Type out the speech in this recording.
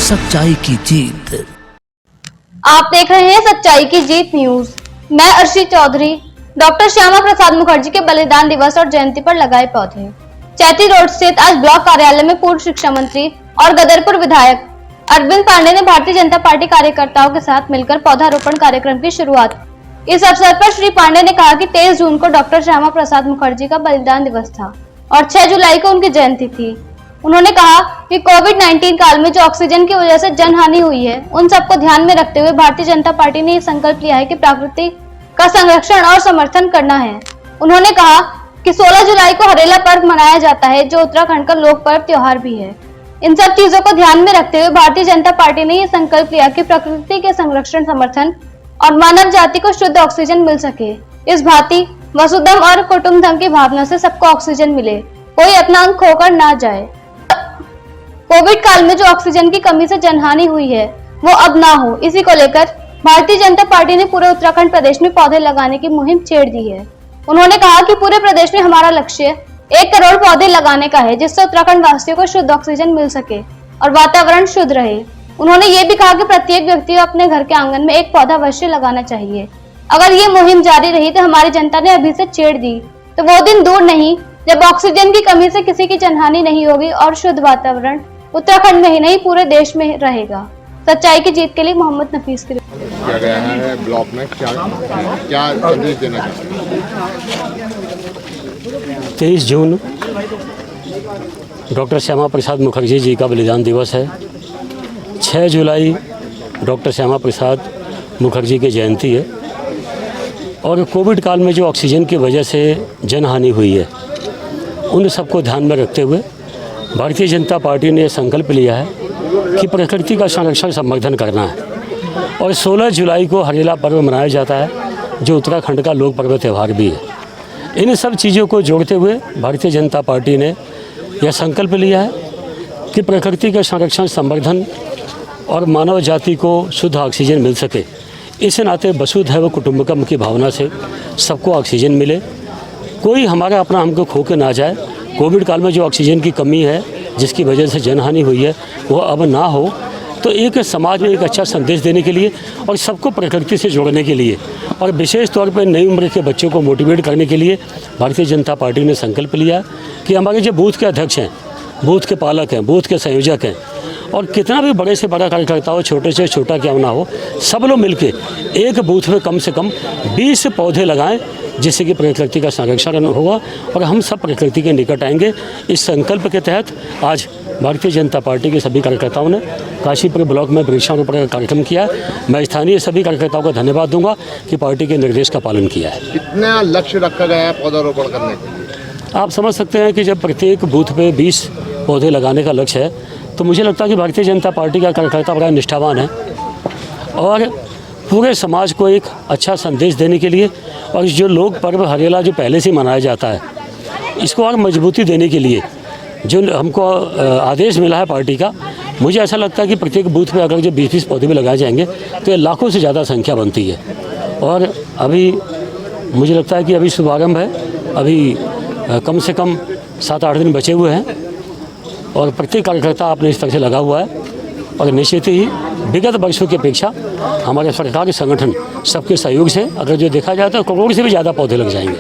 सच्चाई की जीत। आप देख रहे हैं सच्चाई की जीत न्यूज। मैं अर्शी चौधरी। डॉक्टर श्यामा प्रसाद मुखर्जी के बलिदान दिवस और जयंती पर लगाए पौधे। चैती रोड स्थित आज ब्लॉक कार्यालय में पूर्व शिक्षा मंत्री और गदरपुर विधायक अरविंद पांडे ने भारतीय जनता पार्टी कार्यकर्ताओं के साथ मिलकर पौधारोपण कार्यक्रम की शुरुआत। इस अवसर पर श्री पांडे ने कहा कि 23 जून को डॉक्टर श्यामा प्रसाद मुखर्जी का बलिदान दिवस था और 6 जुलाई को उनकी जयंती थी। उन्होंने कहा कि कोविड-19 काल में जो ऑक्सीजन की वजह से जनहानि हुई है, उन सबको ध्यान में रखते हुए भारतीय जनता पार्टी ने ये संकल्प लिया है कि प्रकृति का संरक्षण और समर्थन करना है। उन्होंने कहा कि 16 जुलाई को हरेला पर्व मनाया जाता है, जो उत्तराखंड का लोक पर्व त्योहार भी है। इन सब चीजों को ध्यान में रखते हुए भारतीय जनता पार्टी ने ये संकल्प लिया कि प्रकृति के संरक्षण, समर्थन और मानव जाति को शुद्ध ऑक्सीजन मिल सके। इस भांति वसुधैव और कुटुंबकम की भावना से सबको ऑक्सीजन मिले, कोई अपना अंग खोकर ना जाए। कोविड काल में जो ऑक्सीजन की कमी से जनहानि हुई है, वो अब ना हो। इसी को लेकर भारतीय जनता पार्टी ने पूरे उत्तराखंड प्रदेश में पौधे लगाने की मुहिम छेड़ दी है। उन्होंने कहा कि पूरे प्रदेश में हमारा लक्ष्य 1 करोड़ पौधे लगाने का है, जिससे उत्तराखंड वासियों को शुद्ध ऑक्सीजन मिल सके और वातावरण शुद्ध रहे। उन्होंने ये भी कहा कि प्रत्येक व्यक्ति को अपने घर के आंगन में एक पौधा अवश्य लगाना चाहिए। अगर ये मुहिम जारी रही तो हमारी जनता ने अभी से छेड़ दी तो वो दिन दूर नहीं जब ऑक्सीजन की कमी से किसी की जनहानि नहीं होगी और शुद्ध वातावरण उत्तराखंड में ही नहीं पूरे देश में रहेगा। सच्चाई की जीत के लिए मोहम्मद नफीस की किया गया है ब्लॉक में, क्या संदेश देना चाहते हैं? 23 जून डॉक्टर श्यामा प्रसाद मुखर्जी जी का बलिदान दिवस है। 6 जुलाई डॉक्टर श्यामा प्रसाद मुखर्जी की जयंती है और कोविड काल में जो ऑक्सीजन की वजह से जनहानि हुई है, उन सबको ध्यान में रखते हुए भारतीय जनता पार्टी ने संकल्प लिया है कि प्रकृति का संरक्षण संवर्धन करना है। और 16 जुलाई को हरेला पर्व मनाया जाता है, जो उत्तराखंड का लोक पर्व त्यौहार भी है। इन सब चीज़ों को जोड़ते हुए भारतीय जनता पार्टी ने यह संकल्प लिया है कि प्रकृति के संरक्षण, संवर्धन और मानव जाति को शुद्ध ऑक्सीजन मिल सके। इस नाते वसुधैव कुटुंबकम की भावना से सबको ऑक्सीजन मिले, कोई हमारा अपना हमको खो के ना जाए। कोविड काल में जो ऑक्सीजन की कमी है, जिसकी वजह से जनहानि हुई है, वो अब ना हो। तो एक समाज में एक अच्छा संदेश देने के लिए और सबको प्रकृति से जोड़ने के लिए और विशेष तौर पर नई उम्र के बच्चों को मोटिवेट करने के लिए भारतीय जनता पार्टी ने संकल्प लिया कि हमारे जो बूथ के अध्यक्ष हैं, बूथ के पालक हैं, बूथ के संयोजक हैं और कितना भी बड़े से बड़ा कार्यकर्ता हो, छोटे से छोटा क्यों ना हो, सब लोग मिलके एक बूथ में कम से कम 20 पौधे लगाएं, जिससे कि प्रकृति का संरक्षण होगा और हम सब प्रकृति के निकट आएंगे। इस संकल्प के तहत आज भारतीय जनता पार्टी के सभी कार्यकर्ताओं ने काशीपुर ब्लॉक में वृक्षारोपण का कार्यक्रम किया। मैं स्थानीय सभी कार्यकर्ताओं को धन्यवाद दूंगा कि पार्टी के निर्देश का पालन किया है। कितना लक्ष्य रखा गया है पौधारोपण करने के लिए? आप समझ सकते हैं कि जब प्रत्येक बूथ पे 20 पौधे लगाने का लक्ष्य है, तो मुझे लगता है कि भारतीय जनता पार्टी का कार्यकर्ता बड़ा निष्ठावान है और पूरे समाज को एक अच्छा संदेश देने के लिए और जो लोक पर्व हरेला जो पहले से मनाया जाता है, इसको और मजबूती देने के लिए जो हमको आदेश मिला है पार्टी का, मुझे ऐसा लगता है कि प्रत्येक बूथ पे अगर जो 20-20 पौधे भी लगाए जाएंगे तो ये लाखों से ज़्यादा संख्या बनती है। और अभी मुझे लगता है कि अभी शुभारंभ है, अभी कम से कम 7-8 दिन बचे हुए हैं और प्रत्येक कार्यकर्ता अपने इस तरह से लगा हुआ है और निश्चित ही विगत वर्षों की अपेक्षा हमारे सरकारी संगठन सबके सहयोग से अगर जो देखा जाए तो करोड़ से भी ज़्यादा पौधे लग जाएंगे।